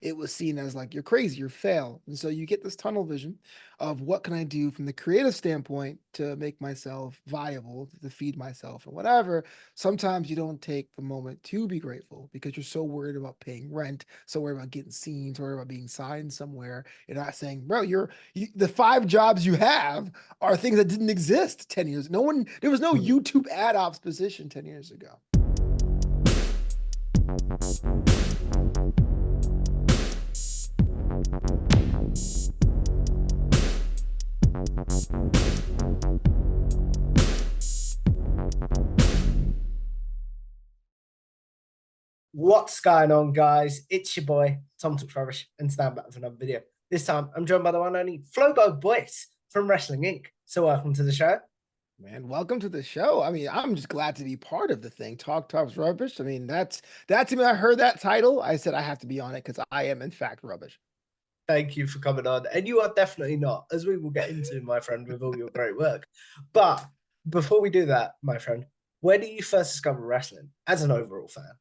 it was seen as like, you're crazy, you're fail. And so you get this tunnel vision of what can I do from the creative standpoint to make myself viable, to feed myself and whatever. Sometimes you don't take the moment to be grateful because you're so worried about paying rent, so worried about getting seen, so worried about being signed somewhere. You're not saying, bro, the 5 jobs you have are things that didn't exist 10 years. There was no Mm. YouTube ad ops position 10 years ago. What's going on, guys? It's your boy, Tom Flourish, and stand back for another video. This time, I'm joined by the one and only FLOBO BOYCE from Wrestling Inc. So welcome to the show. Man, welcome to the show. I mean, I'm just glad to be part of the thing. Talk Tough Rubbish. I mean, that's me. I heard that title. I said I have to be on it because I am in fact rubbish. Thank you for coming on. And you are definitely not, as we will get into, my friend, with all your great work. But before we do that, my friend, where do you first discover wrestling as an overall fan?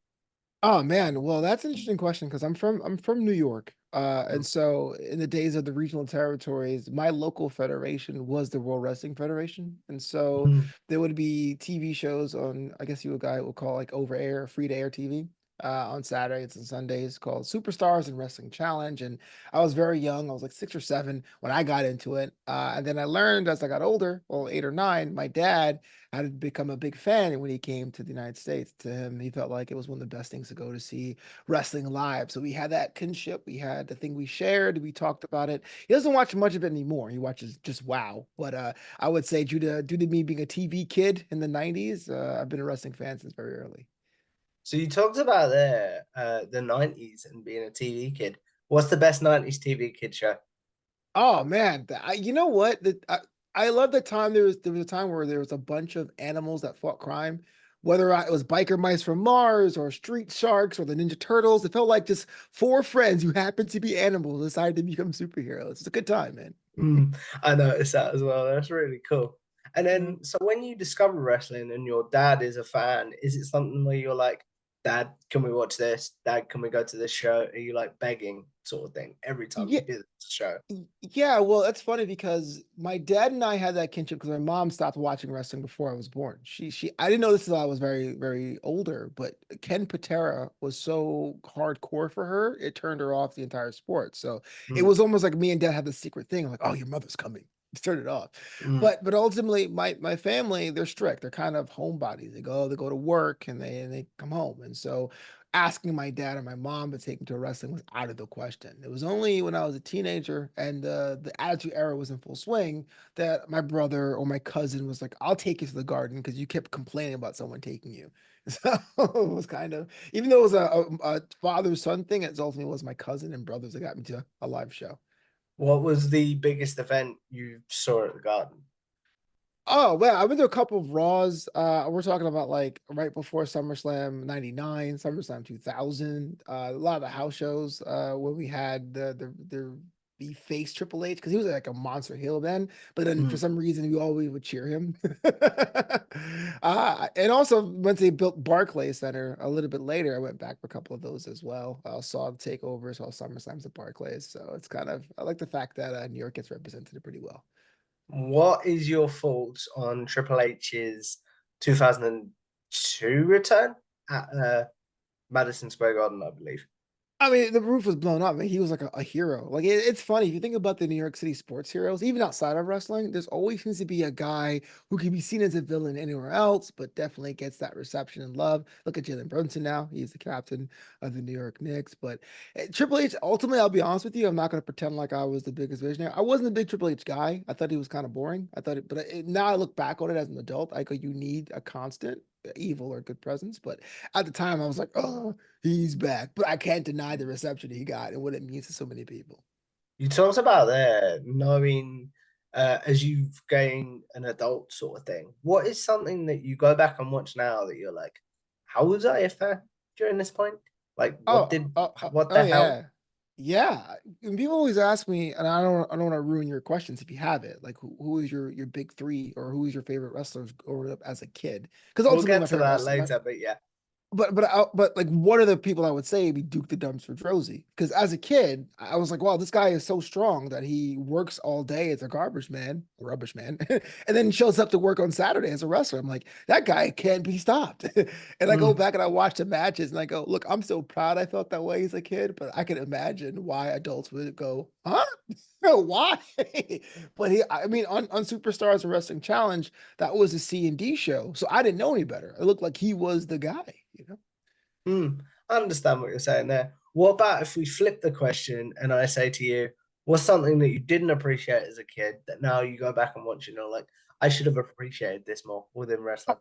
Oh man, well that's an interesting question because I'm from New York. Mm. And so in the days of the regional territories, my local federation was the World Wrestling Federation. And so Mm. there would be TV shows on, I guess you would guy would call like over air, free to air TV, on Saturdays and Sundays called Superstars and Wrestling Challenge. And I was very young, I was like 6 or 7 when I got into it. And then I learned as I got older, well, 8 or 9, my dad had become a big fan when he came to the United States. To him, he felt like it was one of the best things to go to see wrestling live. So we had that kinship. We had the thing we shared. We talked about it. He doesn't watch much of it anymore. He watches just WoW. But I would say due to me being a TV kid in the '90s, I've been a wrestling fan since very early. So you talked about the 90s and being a TV kid. What's the best 90s TV kid show? Oh man, you know what? I love the time there was a time where there was a bunch of animals that fought crime, whether it was biker mice from Mars or street sharks or the Ninja Turtles. It felt like just 4 friends who happened to be animals decided to become superheroes. It's a good time, man. Mm, I noticed that as well. That's really cool. And Mhm. then, so when you discover wrestling and your dad is a fan, is it something where you're like, Dad, can we watch this? Dad, can we go to this show? Are you like begging sort of thing every time Yeah, you do this show? Yeah, well, that's funny because my dad and I had that kinship because my mom stopped watching wrestling before I was born. I didn't know this until I was very, very older, but Ken Patera was so hardcore for her, it turned her off the entire sport. So it Mm, was almost like me and dad had this secret thing, like, oh, your mother's coming. Just turn it off. mm. But ultimately my family, they're strict. They're kind of homebodies. They go to work and they come home. And so asking my dad or my mom to take me to wrestling was out of the question. It was only when I was a teenager and the attitude era was in full swing that my brother or my cousin was like, "I'll take you to the garden because you kept complaining about someone taking you." So it was kind of, even though it was a father son thing, it ultimately was my cousin and brothers that got me to a live show. What was the biggest event you saw at the Garden? Oh, well, I went to a couple of Raws. We're talking about like right before SummerSlam '99, SummerSlam 2000. A lot of the house shows when we had the face Triple H because he was like a monster heel then. But then for Mm. some reason we always would cheer him. And also once they built Barclays Center a little bit later, I went back for a couple of those as well. Saw the takeovers, saw SummerSlams at Barclays. So it's kind of, I like the fact that New York gets represented pretty well. What is your thoughts on Triple H's 2002 return at Madison Square Garden, I believe? I mean, the roof was blown up. Man. He was like a hero. Like it's funny if you think about the New York City sports heroes, even outside of wrestling. There's always seems to be a guy who can be seen as a villain anywhere else, but definitely gets that reception and love. Look at Jalen Brunson now; he's the captain of the New York Knicks. But Triple H, ultimately, I'll be honest with you, I'm not going to pretend like I was the biggest visionary. I wasn't a big Triple H guy. I thought he was kind of boring. I thought it, but now I look back on it as an adult. I go, you need a constant evil or good presence. But at the time, I was like, oh, he's back. But I can't deny the reception he got and what it means to so many people. You talked about there knowing as you've gained an adult sort of thing. What is something that you go back and watch now that you're like, how was I a fan during this point? Like, what Oh the hell? yeah. Yeah. And people always ask me, and I don't want to ruin your questions if you have it. Like who is your big three or who is your favorite wrestlers growing up as a kid? Because We'll ultimately get my to favorite that wrestler, later, but yeah. but like one of the people I would say would be Duke the Dumpster Drosy, because as a kid I was like, wow, this guy is so strong that he works all day as a garbage man, rubbish man, and then shows up to work on Saturday as a wrestler. I'm like, that guy can't be stopped. And I go Mm, back and I watch the matches and I go, look, I'm so proud I felt that way as a kid, but I can imagine why adults would go, huh? Why? But I mean, on Superstars and Wrestling Challenge, that was a C&D show, so I didn't know any better. It looked like he was the guy, you know? mm. I understand what you're saying there. What about if we flip the question and I say to you, what's something that you didn't appreciate as a kid that now you go back and watch and you're like, I should have appreciated this more within wrestling?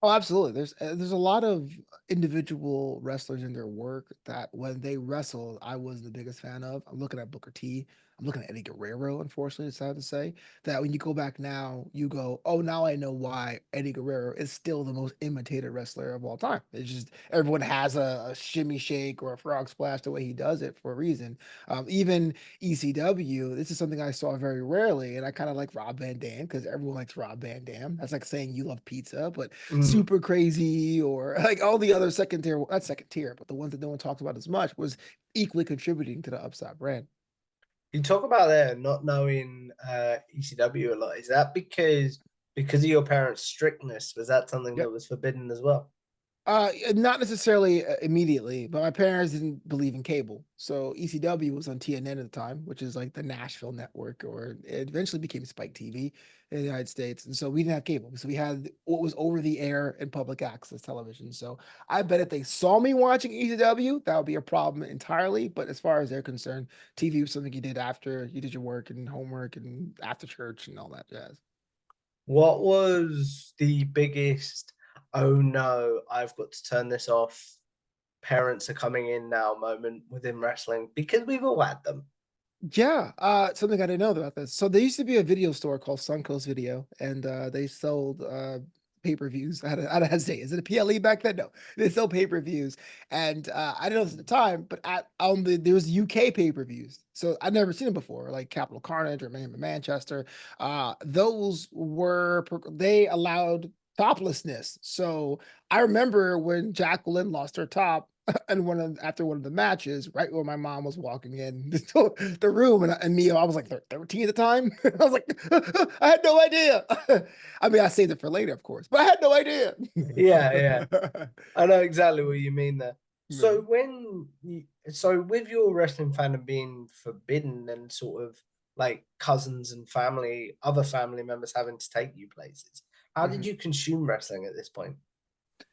Oh, absolutely. There's a lot of individual wrestlers in their work that when they wrestled, I was the biggest fan of. I'm looking at Booker T. I'm looking at Eddie Guerrero. Unfortunately, it's sad to say that when you go back now, you go, oh, now I know why Eddie Guerrero is still the most imitated wrestler of all time. It's just everyone has a shimmy shake or a frog splash the way he does it for a reason. Even ECW, this is something I saw very rarely, and I kind of like Rob Van Dam because everyone likes Rob Van Dam. That's like saying you love pizza, but Mm. Super Crazy or like all the other second tier, not second tier, but the ones that no one talks about as much was equally contributing to the Upside brand. You talk about there not knowing ECW a lot. Is that because of your parents' strictness? Was that something that was forbidden as well? Not necessarily immediately, but my parents didn't believe in cable. So ECW was on TNN at the time, which is like the Nashville network, or it eventually became Spike TV in the United States. And so we didn't have cable. So we had what was over the air and public access television. So I bet if they saw me watching ECW, that would be a problem entirely. But as far as they're concerned, TV was something you did after you did your work and homework and after church and all that jazz. What was the biggest, oh no, I've got to turn this off, parents are coming in now moment within wrestling? Because we've all had them. Yeah, something I didn't know about this. So there used to be a video store called Suncoast Video, and they sold pay-per-views. I had to hesitate. Is it a PLE back then? No, they sell pay-per-views, and I didn't know this at the time, but at on there was UK pay-per-views. So I'd never seen them before, like Capital Carnage or Man Manchester. Those were they allowed toplessness. So I remember when Jacqueline lost her top and after one of the matches, right where my mom was walking in the room, and me, I was like 13 at the time. I was like, I had no idea. I mean, I saved it for later, of course, but I had no idea. Yeah, yeah. I know exactly what you mean there. Yeah. So with your wrestling fandom being forbidden and sort of like cousins and family, other family members having to take you places, how did Mhm. you consume wrestling at this point?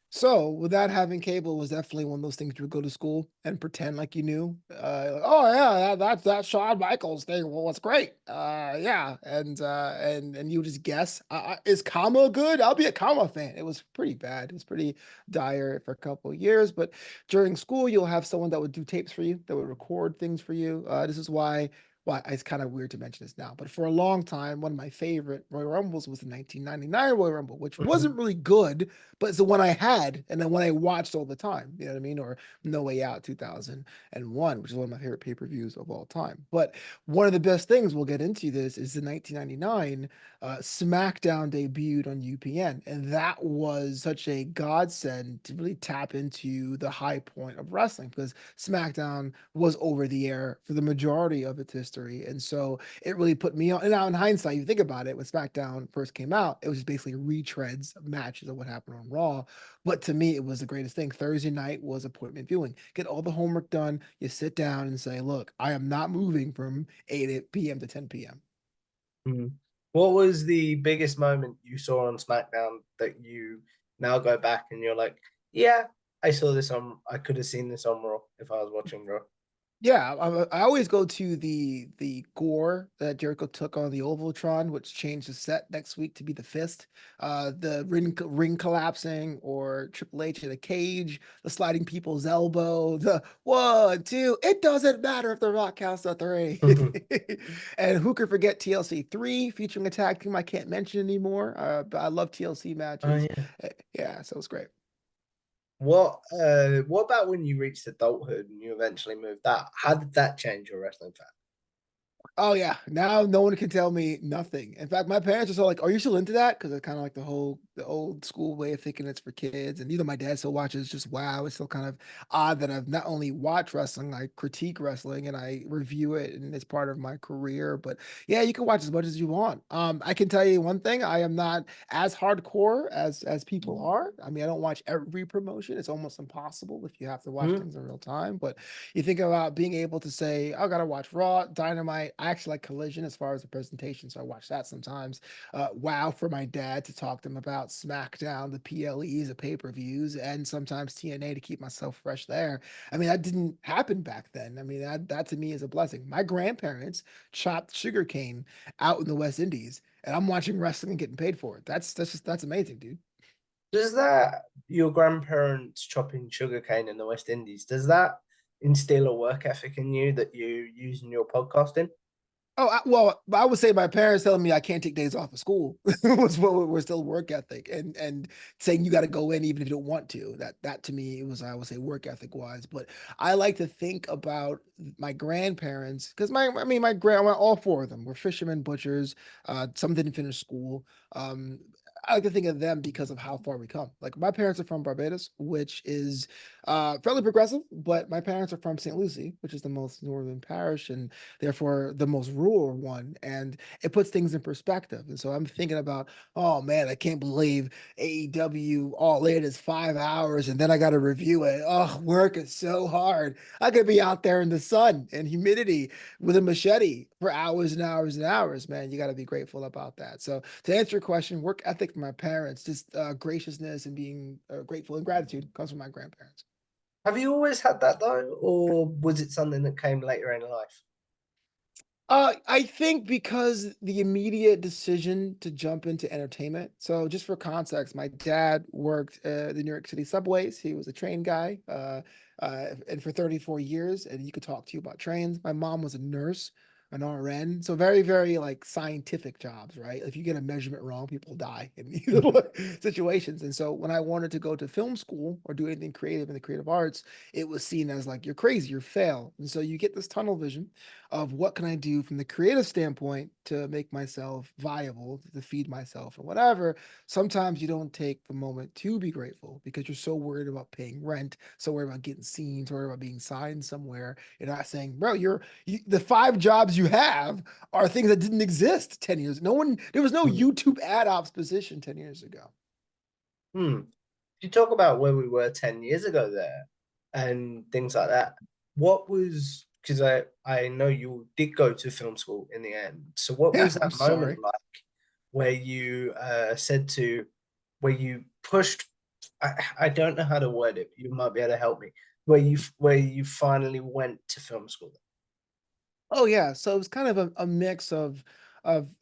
So without having cable was definitely one of those things you would go to school and pretend like you knew. Like, oh yeah, that's that Shawn Michaels thing. Well, it's great. Yeah, and you just guess. Is Kama good? I'll be a Kama fan. It was pretty bad. It was pretty dire for a couple of years. But during school, you'll have someone that would do tapes for you, that would record things for you. This is why. Well, it's kind of weird to mention this now, but for a long time, one of my favorite Royal Rumbles was the 1999 Royal Rumble, which wasn't really good, but it's the one I had and the one I watched all the time. You know what I mean? Or No Way Out 2001, which is one of my favorite pay-per-views of all time. But one of the best things we'll get into this is the 1999 SmackDown debuted on UPN, and that was such a godsend to really tap into the high point of wrestling because SmackDown was over the air for the majority of its history, and so it really put me on. And now in hindsight, you think about it, when SmackDown first came out, it was just basically retreads of matches of what happened on Raw. But to me, it was the greatest thing. Thursday night was appointment viewing. Get all the homework done. You sit down and say, look, I am not moving from 8 p.m. to 10 p.m. Mhm. What was the biggest moment you saw on SmackDown that you now go back and you're like, yeah, I could have seen this on Raw if I was watching Raw. Yeah, I always go to the gore that Jericho took on the Ovaltron, which changed the set next week to be the fist. The ring collapsing, or Triple H in a cage, the sliding people's elbow, the 1, 2. It doesn't matter if the Rock counts to three. And who could forget TLC 3 featuring a tag team I can't mention anymore. But I love TLC Oh matches. yeah. Yeah, so it's great. What about when you reached adulthood and you eventually moved out? How did that change your wrestling fan? Oh yeah, now no one can tell me nothing. In fact, my parents are still like, "Are you still into that?" Because it's kind of like the old school way of thinking it's for kids. And even my dad still watches. Just wow, it's still kind of odd that I've not only watched wrestling, I critique wrestling and I review it, and it's part of my career. But yeah, you can watch as much as you want. I can tell you one thing: I am not as hardcore as people are. I mean, I don't watch every promotion. It's almost impossible if you have to watch Hmm? things in real time. But you think about being able to say, I gotta watch Raw, Dynamite. I actually like Collision as far as the presentation, so I watch that sometimes. WoW for my dad to talk to him about SmackDown, the PLEs, the pay-per-views, and sometimes TNA to keep myself fresh there. I mean, that didn't happen back then. I mean, that to me is a blessing. My grandparents chopped sugarcane out in the West Indies, and I'm watching wrestling and getting paid for it. That's amazing, dude. Does that, your grandparents chopping sugarcane in the West Indies, does that instill a work ethic in you that you use in your podcasting? Oh, well, I would say my parents telling me I can't take days off of school was what we're still work ethic, and saying you got to go in even if you don't want to. That to me was, I would say, work ethic wise. But I like to think about my grandparents because my grandma, all four of them were fishermen, butchers. Some didn't finish school. Um, I like to think of them because of how far we come. Like my parents are from Barbados, which is fairly progressive, but my parents are from St. Lucie, which is the most northern parish, and therefore the most rural one. And it puts things in perspective. And so I'm thinking about, oh man, I can't believe AEW All In is 5 hours and then I got to review it. Oh, work is so hard. I could be out there in the sun and humidity with a machete for hours and hours and hours, man. You got to be grateful about that. So to answer your question, work ethic from my parents, just graciousness and being grateful and gratitude comes from my grandparents. Have you always had that though, or was it something that came later in life? I think because the immediate decision to jump into entertainment. So, just for context, my dad worked the New York City subways. He was a train guy, and for 34 years, and he could talk to you about trains. My mom was a nurse, an RN, so very, very like scientific jobs, right? If you get a measurement wrong, people die in these little situations. And so, when I wanted to go to film school or do anything creative in the creative arts, it was seen as like you're crazy, you're fail. And so, you get this tunnel vision of what can I do from the creative standpoint to make myself viable, to feed myself and whatever. Sometimes you don't take the moment to be grateful because you're so worried about paying rent, so worried about getting seen, so worried about being signed somewhere. You're not saying, bro, the 5 jobs you have are things that didn't exist 10 years. There was no Hmm. YouTube ad ops position 10 years ago. Hmm. You talk about where we were 10 years ago there and things like that. What was, because I know you did go to film school in the end. So what Yeah, was I'm that moment sorry. like where you said to, where you pushed, I don't know how to word it, but you might be able to help me, where you finally went to film school. Oh yeah, so it was kind of a mix of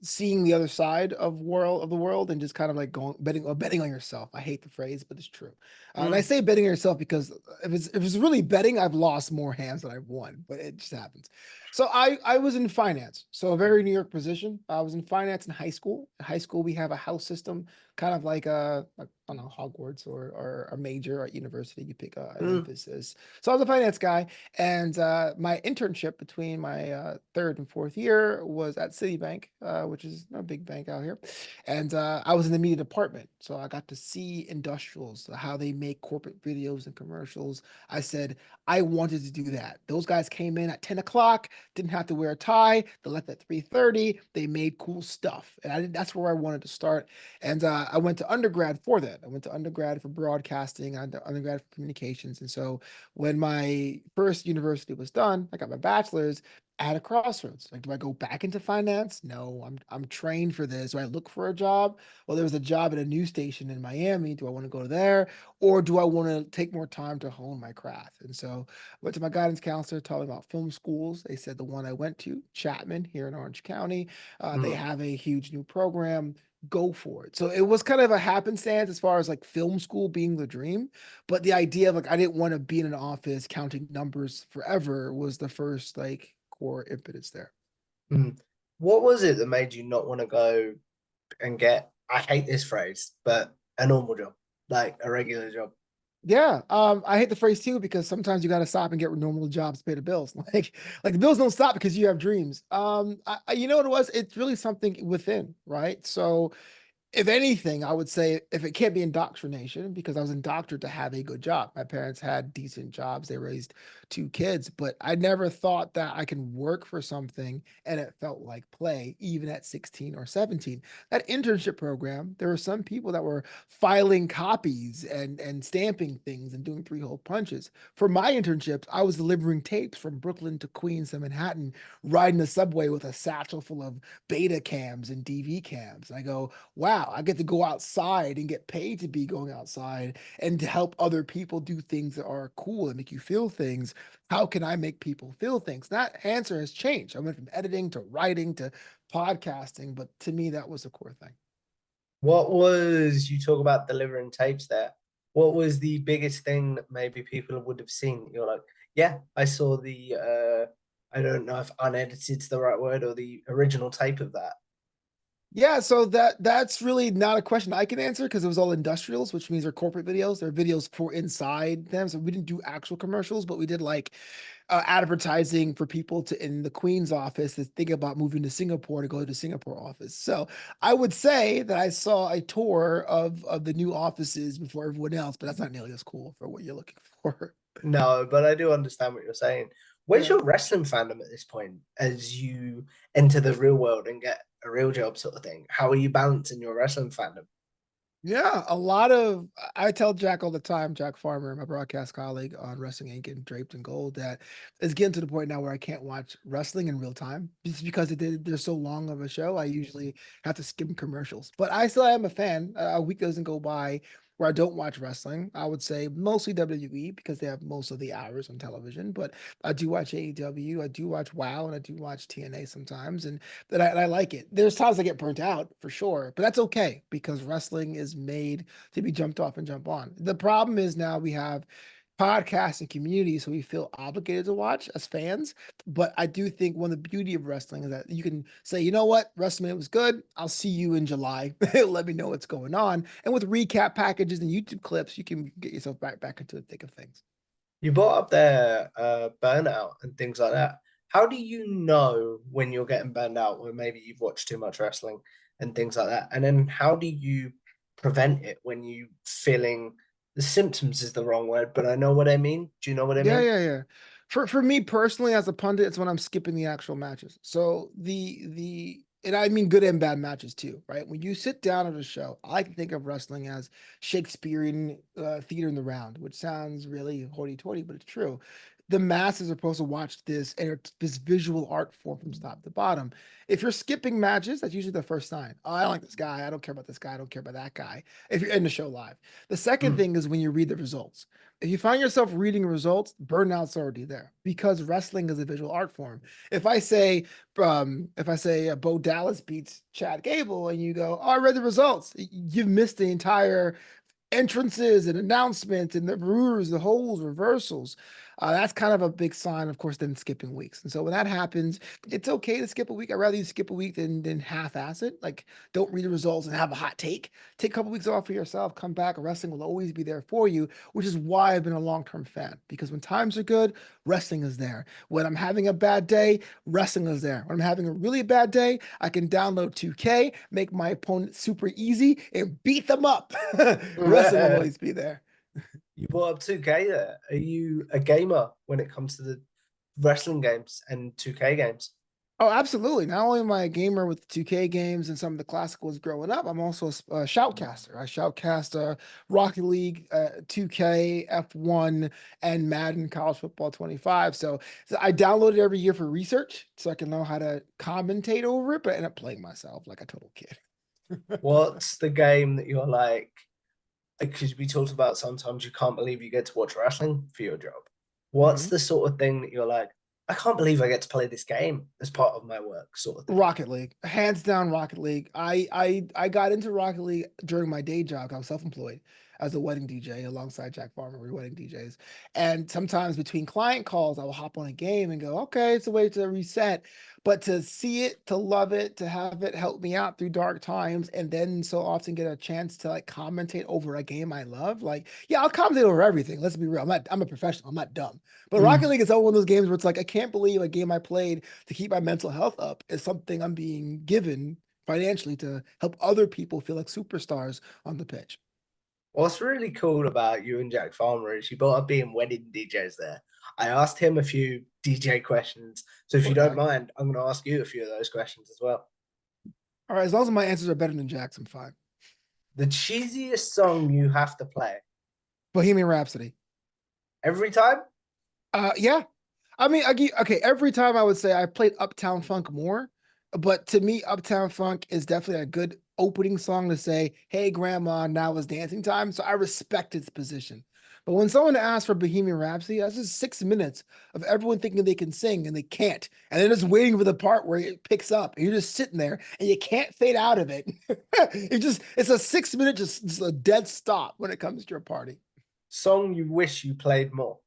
seeing the other side of the world and just kind of like going betting on yourself. I hate the phrase, but it's true. And I Mm, say betting on yourself because if it's really betting, I've lost more hands than I've won, but it just happens. So I was in finance, so a very New York position. I was in finance in high school. In high school, we have a house system, kind of like I don't know, Hogwarts or a major at university. You pick an mm, emphasis. So I was a finance guy. And my internship between my third and fourth year was at Citibank, which is a big bank out here. And I was in the media department. So I got to see industrials, how they make corporate videos and commercials. I said, I wanted to do that. Those guys came in at 10 o'clock, didn't have to wear a tie. They left at 3:30. They made cool stuff. And that's where I wanted to start. And I went to undergrad for that. I went to undergrad for broadcasting, I went to undergrad for communications. And so when my first university was done, I got my bachelor's. I had a crossroads. Like, do I go back into finance? No, I'm trained for this. Do I look for a job? Well, there was a job at a news station in Miami. Do I want to go there, or do I want to take more time to hone my craft? And so, I went to my guidance counselor, told me about film schools. They said the one I went to, Chapman, here in Orange County, they mm. have a huge new program. Go for it. So it was kind of a happenstance as far as like film school being the dream. But the idea of like I didn't want to be in an office counting numbers forever was the first like core impetus there. Mm. What was it that made you not want to go and get, I hate this phrase, but a normal job, like a regular job? Yeah, I hate the phrase too because sometimes you got to stop and get normal jobs to pay the bills. Like the bills don't stop because you have dreams. You know what it was? It's really something within, right? So if anything, I would say if it can't be indoctrination, because I was indoctrinated to have a good job. My parents had decent jobs. They raised two kids, but I never thought that I can work for something and it felt like play, even at 16 or 17. That internship program, there were some people that were filing copies and stamping things and doing three-hole punches. For my internships, I was delivering tapes from Brooklyn to Queens to Manhattan, riding the subway with a satchel full of beta cams and DV cams. And I go, wow, I get to go outside and get paid to be going outside and to help other people do things that are cool and make you feel things. How can I make people feel things? That answer has changed. I went from editing to writing to podcasting, but to me, that was the core thing. What was, you talk about delivering tapes there? What was the biggest thing that maybe people would have seen? You're like, yeah, I saw the I don't know if unedited's the right word or the original tape of that. Yeah, so that's really not a question I can answer because it was all industrials, which means they're corporate videos. They're videos for inside them. So we didn't do actual commercials, but we did like advertising for people to in the Queen's office to think about moving to Singapore to go to the Singapore office. So I would say that I saw a tour of the new offices before everyone else, but that's not nearly as cool for what you're looking for. No, but I do understand what you're saying. Where's Yeah. your wrestling fandom at this point as you enter the real world and get a real job sort of thing? How are you balancing your wrestling fandom? Yeah, a lot of I tell Jack all the time, Jack Farmer, my broadcast colleague on Wrestling Inc. and Draped in Gold, that it's getting to the point now where I can't watch wrestling in real time just because they're so long of a show. I usually have to skim commercials, but I still am a fan. A week doesn't go by where I don't watch wrestling. I would say mostly WWE because they have most of the hours on television, but I do watch AEW, I do watch WoW, and I do watch TNA sometimes, and I like it. There's times I get burnt out for sure, but that's okay because wrestling is made to be jumped off and jump on. The problem is now we have podcasts and communities, so we feel obligated to watch as fans. But I do think one of the beauty of wrestling is that you can say, you know what, WrestleMania was good. I'll see you in July. Let me know what's going on. And with recap packages and YouTube clips, you can get yourself back into the thick of things. You brought up their burnout and things like that. How do you know when you're getting burned out, when maybe you've watched too much wrestling and things like that? And then how do you prevent it when you feeling the symptoms is the wrong word, but I know what I mean. Do you know what I Yeah, mean? yeah, yeah. For me personally, as a pundit, it's when I'm skipping the actual matches. So the and I mean good and bad matches too, right? When you sit down at a show, I like to think of wrestling as Shakespearean theater in the round, which sounds really hoity-toity, but it's true. The masses are supposed to watch this visual art form from top to bottom. If you're skipping matches, that's usually the first sign. Oh, I don't like this guy. I don't care about this guy. I don't care about that guy. If you're in the show live, the second Mm. thing is when you read the results. If you find yourself reading results, burnout's already there because wrestling is a visual art form. If I say Bo Dallas beats Chad Gable, and you go, "Oh, I read the results," you've missed the entire entrances and announcements and the ruse, the holds, reversals. That's kind of a big sign, of course, then skipping weeks. And so when that happens, it's okay to skip a week. I'd rather you skip a week than half-ass it. Like, don't read the results and have a hot take. Take a couple weeks off for yourself. Come back. Wrestling will always be there for you, which is why I've been a long-term fan. Because when times are good, wrestling is there. When I'm having a bad day, wrestling is there. When I'm having a really bad day, I can download 2K, make my opponent super easy, and beat them up. Wrestling will always be there. You brought up 2K there. Are you a gamer when it comes to the wrestling games and 2K games? Oh, absolutely. Not only am I a gamer with 2K games and some of the classicals growing up, I'm also a shoutcaster. I shoutcast Rocket League, 2K, F1, and Madden College Football 25. So I download it every year for research so I can know how to commentate over it, but I end up playing myself like a total kid. What's the game that you're like, because we talked about sometimes you can't believe you get to watch wrestling for your job. What's Mhm. the sort of thing that you're like, I can't believe I get to play this game as part of my work, sort of thing? Rocket League, hands down, Rocket League. I got into Rocket League during my day job. I was self-employed. as a wedding DJ alongside Jack Farmer. We were wedding DJs. And sometimes between client calls, I will hop on a game and go, okay, it's a way to reset. But to see it, to love it, to have it help me out through dark times, and then so often get a chance to like commentate over a game I love. Like, yeah, I'll commentate over everything. Let's be real. I'm a professional. I'm not dumb. But Rocket Mm. League is one of those games where it's like, I can't believe a game I played to keep my mental health up is something I'm being given financially to help other people feel like superstars on the pitch. What's really cool about you and Jack Farmer is you both up being wedding DJs there. I asked him a few DJ questions. So if Poor you don't guy. mind, I'm going to ask you a few of those questions as well. All right, as long as my answers are better than Jack's, I'm fine. The cheesiest song you have to play Bohemian Rhapsody. every time? Yeah. I mean, okay, every time I would say I played Uptown Funk more, but to me, Uptown Funk is definitely a good opening song to say, hey, grandma, now is dancing time. So I respect its position. But when someone asks for Bohemian Rhapsody, that's just 6 minutes of everyone thinking they can sing and they can't. And then just waiting for the part where it picks up. And you're just sitting there and you can't fade out of it. It's a 6 minute, just a dead stop when it comes to your party. Song you wish you played more?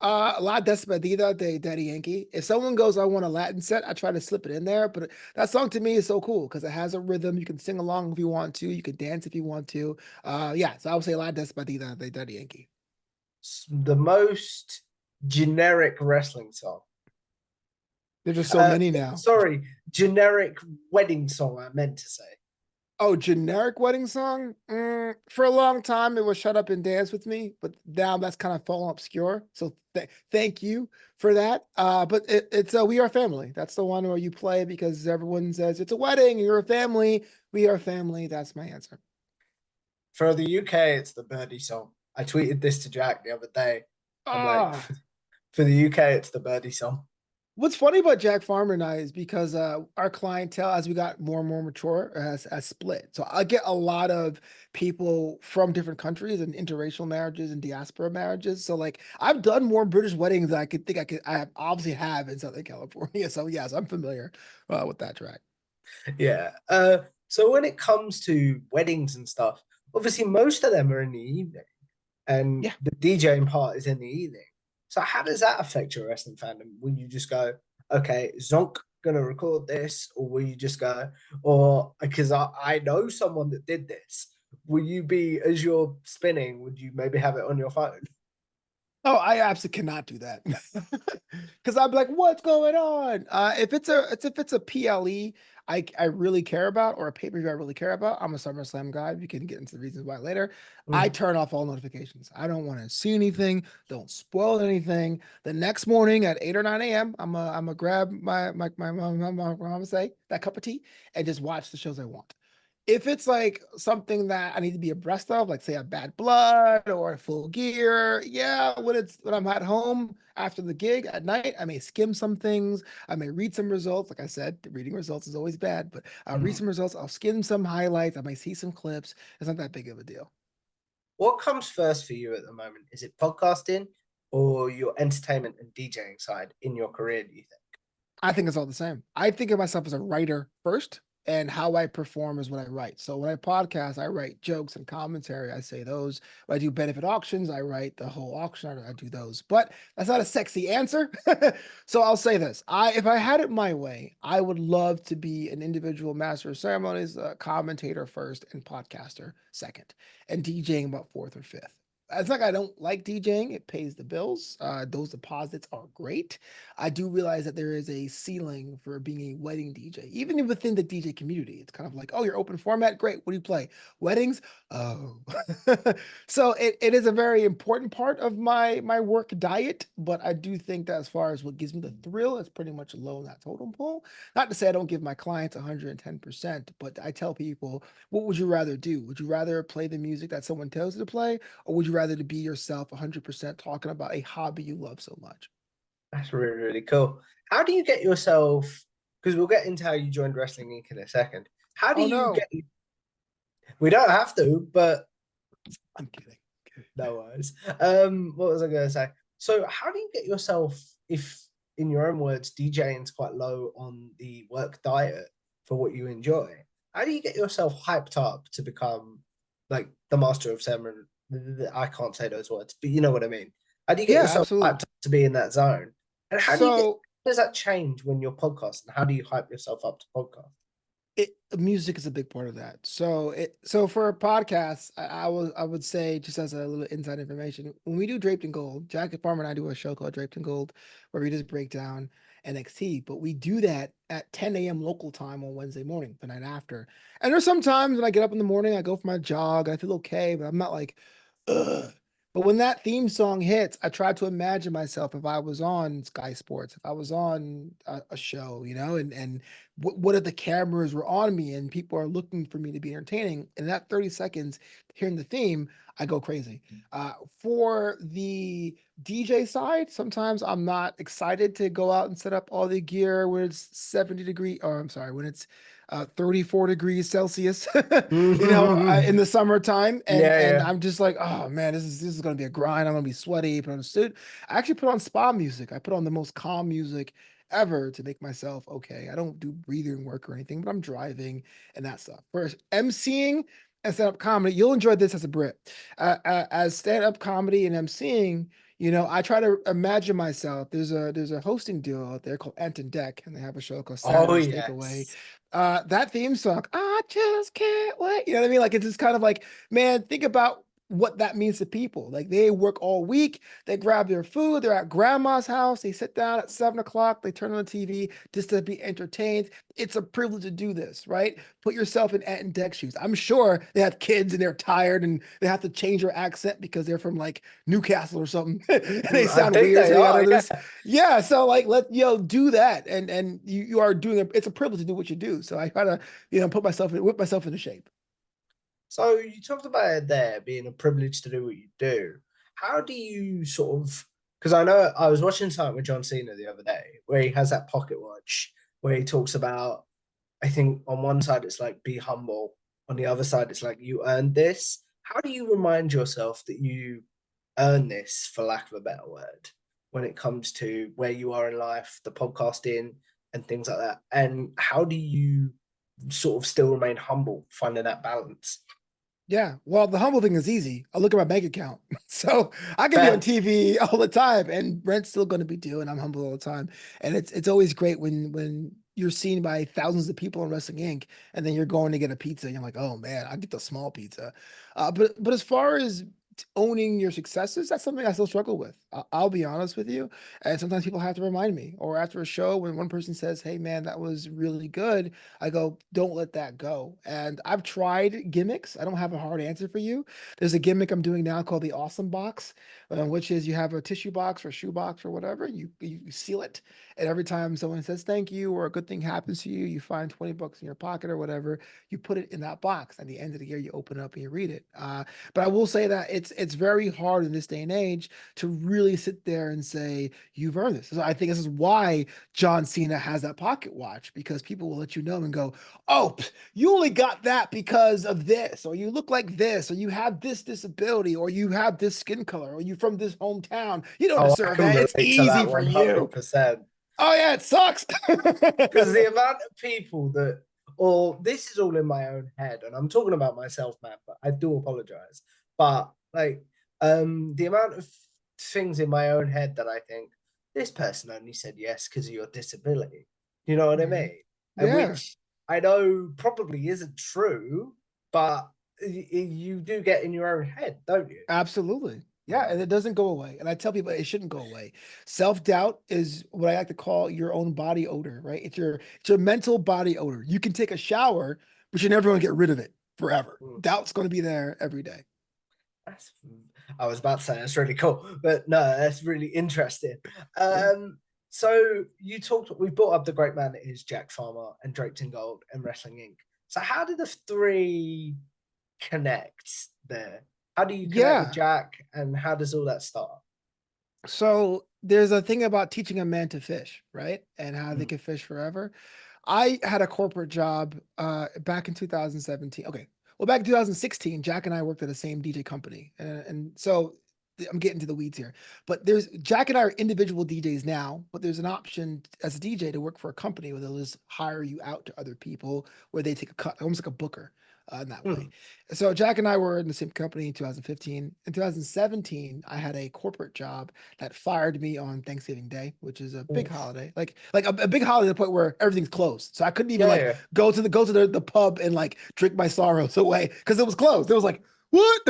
La Despedida de Daddy Yankee. If someone goes, I want a Latin set, I try to slip it in there. But that song to me is so cool because it has a rhythm. You can sing along if you want to. You can dance if you want to. Yeah. So I would say La Despedida de Daddy Yankee. The most generic wrestling song. There's just so many now. Sorry, generic wedding song, I meant to say. Oh, generic wedding song? For a long time, it was Shut Up and Dance with Me, but now that's kind of fallen obscure. So thank you for that. But it's We Are Family. That's the one where you play because everyone says it's a wedding, you're a family, we are family. That's my answer. For the UK, it's the Birdie song. I tweeted this to Jack the other day. I'm like, Ah, for the UK, it's the Birdie song. what's funny about Jack Farmer and I is because our clientele, as we got more and more mature, has split. So I get a lot of people from different countries and interracial marriages and diaspora marriages. So like I've done more British weddings than I obviously have in Southern California. So yes, I'm familiar with that track. Yeah. So when it comes to weddings and stuff, obviously most of them are in the evening, and Yeah. the DJing part is in the evening. So how does that affect your wrestling fandom? Will you just go, okay, Zonk gonna record this, or will you just go, or because I know someone that did this, will you be as you're spinning, would you maybe have it on your phone? Oh, I absolutely cannot do that because I'm like, what's going on? If it's a PLE I really care about or a pay-per-view I really care about, I'm a SummerSlam guy. We can get into the reasons why later. I Mm. turn off all notifications. I don't want to see anything. Don't spoil anything. The next morning at 8 or 9 a.m., I'm a grab my say that cup of tea and just watch the shows I want. If it's like something that I need to be abreast of, like say a Bad Blood or a Full Gear, yeah, when I'm at home after the gig at night, I may skim some things. I may read some results. Like I said, reading results is always bad, but I'll read Mm. some results. I'll skim some highlights. I might see some clips. It's not that big of a deal. What comes first for you at the moment? Is it podcasting or your entertainment and DJing side in your career, do you think? I think it's all the same. I think of myself as a writer first, and how I perform is what I write. So when I podcast, I write jokes and commentary. I say those. When I do benefit auctions, I write the whole auction. I do those. But that's not a sexy answer. So I'll say this: if I had it my way, I would love to be an individual master of ceremonies, commentator first, and podcaster second, and DJing about fourth or fifth. It's not like I don't like DJing. It pays the bills. Those deposits are great. I do realize that there is a ceiling for being a wedding DJ, even within the DJ community. It's kind of like, oh, you're open format, great. What do you play? Weddings? Oh, so it is a very important part of my work diet. But I do think that as far as what gives me the thrill, it's pretty much low in that totem pole. Not to say I don't give my clients 110%, but I tell people, what would you rather do? Would you rather play the music that someone tells you to play, or would you rather to be yourself 100% talking about a hobby you love so much? That's really, really cool. How do you get yourself? Because we'll get into how you joined Wrestling Inc. in a second. How do Oh you no, get? We don't have to, but I'm kidding. no worries. What was I going to say? So, how do you get yourself, if in your own words, DJing is quite low on the work diet for what you enjoy? How do you get yourself hyped up to become like the master of ceremony. I can't say those words, but you know what I mean. How do you get Yeah, yourself absolutely. hyped up to be in that zone? And So does that change when you're podcasting? How do you hype yourself up to podcast? music is a big part of that. So for a podcast, I would say, just as a little inside information, when we do Draped in Gold, Jack Farmer and I do a show called Draped in Gold where we just break down NXT, but we do that at 10 a.m. local time on Wednesday morning, the night after. And there's sometimes when I get up in the morning, I go for my jog, I feel okay, but I'm not like, ugh. But when that theme song hits, I try to imagine myself if I was on Sky Sports, if I was on a show, and what if the cameras were on me and people are looking for me to be entertaining? In that 30 seconds, hearing the theme, I go crazy. For the DJ side, sometimes I'm not excited to go out and set up all the gear when it's 70 degree, or I'm sorry, when it's 34 degrees Celsius, in the summertime. And Yeah, and yeah. I'm just like, oh man, this is gonna be a grind. I'm gonna be sweaty, put on a suit. I actually put on spa music. I put on the most calm music ever to make myself okay. I don't do breathing work or anything, but I'm driving and that stuff. Whereas emceeing and stand-up comedy, you'll enjoy this as a Brit. As stand-up comedy and emceeing, I try to imagine myself. There's a hosting duo out there called Ant and Deck, and they have a show called Oh Saturday's Takeaway. yes. That theme song, I just can't wait. You know what I mean? Like it's just kind of like, man, think about what that means to people. Like they work all week, they grab their food, they're at grandma's house, they sit down at 7 o'clock, they turn on the TV just to be entertained. It's a privilege to do this, right? Put yourself in Ant and Deck shoes. I'm sure they have kids and they're tired and they have to change their accent because they're from like Newcastle or something and they I sound think weird. they So they got are, yeah. others. Yeah. So like let do that. And you are doing it. It's a privilege to do what you do. So I try to, whip myself into shape. So you talked about it there being a privilege to do what you do. How do you sort of, because I know I was watching something with John Cena the other day where he has that pocket watch where he talks about, I think on one side it's like be humble, on the other side it's like you earned this. How do you remind yourself that you earn this, for lack of a better word, when it comes to where you are in life, the podcasting and things like that? And how do you sort of still remain humble, finding that balance? Yeah. Well, the humble thing is easy. I look at my bank account. So I can be on Fair. TV all the time and rent's still going to be due and I'm humble all the time. And it's always great when you're seen by thousands of people in Wrestling Inc. and then you're going to get a pizza and you're like, oh man, I get the small pizza. But as far as owning your successes, that's something I still struggle with. I'll be honest with you. And sometimes people have to remind me. Or after a show, when one person says, hey man, that was really good, I go, don't let that go. And I've tried gimmicks. I don't have a hard answer for you. There's a gimmick I'm doing now called the Awesome Box, which is you have a tissue box or shoe box or whatever, you seal it. And every time someone says thank you or a good thing happens to you, you find 20 bucks in your pocket or whatever, you put it in that box. At the end of the year, you open it up and you read it. But I will say that it's very hard in this day and age to really sit there and say, you've earned this. So I think this is why John Cena has that pocket watch, because people will let you know and go, oh, you only got that because of this, or you look like this, or you have this disability, or you have this skin color, or you from this hometown. You don't Oh, I deserve can that. It's relate to easy that for you. 100%. Oh yeah, it sucks. Because the amount of people that, or this is all in my own head, and I'm talking about myself, man, but I do apologize. But like, the amount of things in my own head that I think this person only said yes because of your disability. You know what I Mhm. mean? And Yeah. which I know probably isn't true, but you do get in your own head, don't you? Absolutely. Yeah, and it doesn't go away. And I tell people it shouldn't go away. Self-doubt is what I like to call your own body odor, right? It's your mental body odor. You can take a shower, but you're never going to get rid of it forever. Mm. Doubt's going to be there every day. That's, I was about to say that's really cool, but no, that's really interesting. Yeah. So you talked, we brought up the great man that is Jack Farmer and Draped in Gold and Wrestling Inc. So how did the three connect there? How do you connect with Yeah. Jack, and how does all that start? So there's a thing about teaching a man to fish, right? And how they Mm, can fish forever. I had a corporate job back in 2017. Okay. Well, back in 2016, Jack and I worked at the same DJ company. And so I'm getting to the weeds here. But there's Jack and I are individual DJs now, but there's an option as a DJ to work for a company where they'll just hire you out to other people where they take a cut, almost like a booker. in that way. Hmm. So Jack and I were in the same company in 2015. In 2017, I had a corporate job that fired me on Thanksgiving Day, which is a big Oof. holiday, like a big holiday to the point where everything's closed. So I couldn't even Yeah, like yeah. go to the pub and like drink my sorrows away because it was closed. It was like, what?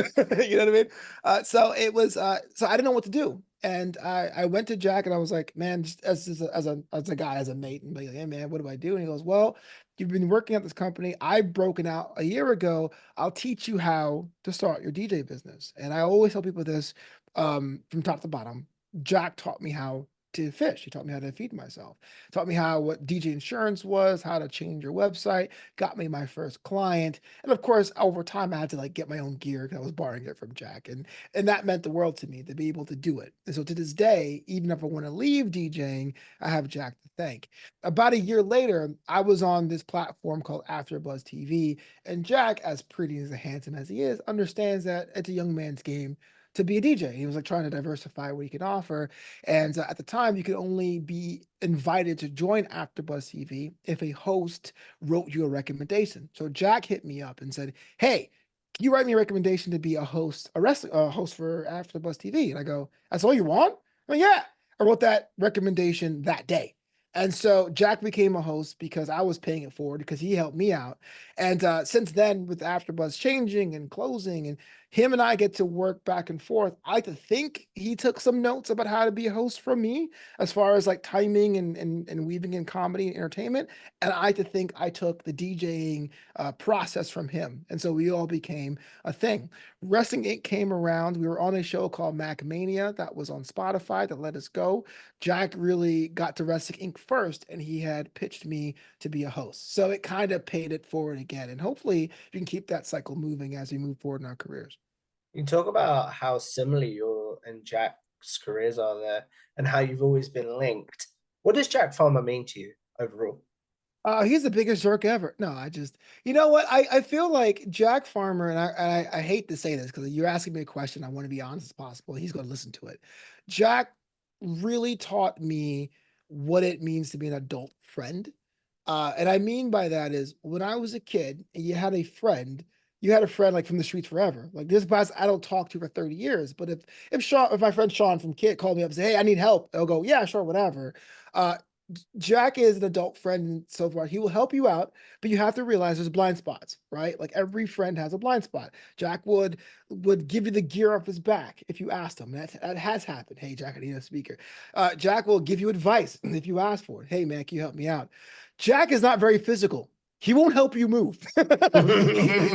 You know what I mean? So I didn't know what to do. And I went to Jack and I was like, man, just as a guy, as a mate, and be like, hey man, what do I do? And he goes, well, you've been working at this company. I've broken out a year ago. I'll teach you how to start your DJ business. And I always tell people this from top to bottom. Jack taught me how to fish. He taught me how to feed myself. Taught me how what DJ insurance was, how to change your website, got me my first client. And of course, over time I had to like get my own gear because I was borrowing it from Jack. And that meant the world to me to be able to do it. And so to this day, even if I want to leave DJing, I have Jack to thank. About a year later, I was on this platform called AfterBuzz TV, and Jack, as pretty as handsome as he is, understands that it's a young man's game to be a DJ. He was like trying to diversify what he could offer, and at the time, you could only be invited to join AfterBuzz TV if a host wrote you a recommendation. So Jack hit me up and said, "Hey, can you write me a recommendation to be a host for AfterBuzz TV?" And I go, "That's all you want?" I'm like, yeah. I wrote that recommendation that day. And so Jack became a host because I was paying it forward because he helped me out. And since then, with AfterBuzz changing and closing, and him and I get to work back and forth, I like to think he took some notes about how to be a host from me, as far as like timing and weaving in comedy and entertainment. And I like to think I took the DJing process from him. And so we all became a thing. Wrestling Inc. came around. We were on a show called Mac Mania that was on Spotify that let us go. Jack really got to Wrestling Inc. first, and he had pitched me to be a host. So it kind of paid it forward again. And hopefully we can keep that cycle moving as we move forward in our careers. You talk about how similar your and Jack's careers are there and how you've always been linked. What does Jack Farmer mean to you overall? He's the biggest jerk ever. No, you know what? I feel like Jack Farmer, and I hate to say this because you're asking me a question. I want to be honest as possible. He's going to listen to it. Jack really taught me what it means to be an adult friend. And I mean by that is when I was a kid and you had a friend like from the streets forever. Like this boss I don't talk to for 30 years. But if my friend Sean from Kid called me up and say, hey, I need help, I'll go, yeah, sure, whatever. Uh, Jack is an adult friend so far. He will help you out, but you have to realize there's blind spots, right? Like every friend has a blind spot. Jack would give you the gear off his back if you asked him. That has happened. Hey, Jack, I need a speaker. Jack will give you advice if you ask for it. Hey, man, can you help me out? Jack is not very physical. He won't help you move.